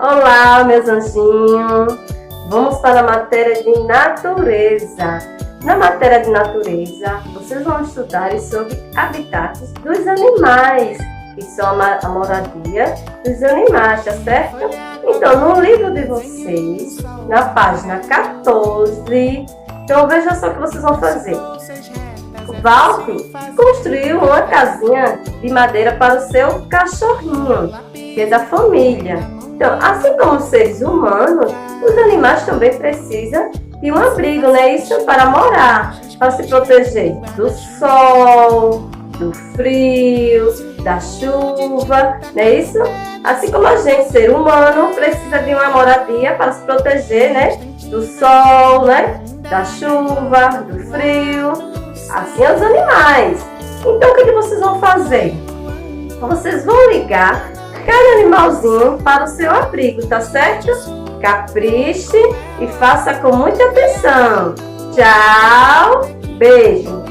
Olá, meus anjinhos! Vamos para a matéria de natureza. Na matéria de natureza, vocês vão estudar sobre habitats dos animais, que são a moradia dos animais, tá certo? Então, no livro de vocês, na página 14, então veja só o que vocês vão fazer. O Walter construiu uma casinha de madeira para o seu cachorrinho, que é da família. Então, assim como os seres humanos, os animais também precisam de um abrigo, né? Isso para morar, para se proteger do sol, do frio, da chuva, não é isso? Assim como a gente, ser humano, precisa de uma moradia para se proteger, né? Do sol, né? Da chuva, do frio, assim os animais. Então, o que vocês vão fazer? Vocês vão ligar cada animalzinho para o seu abrigo, tá certo? Capriche e faça com muita atenção. Tchau, beijo.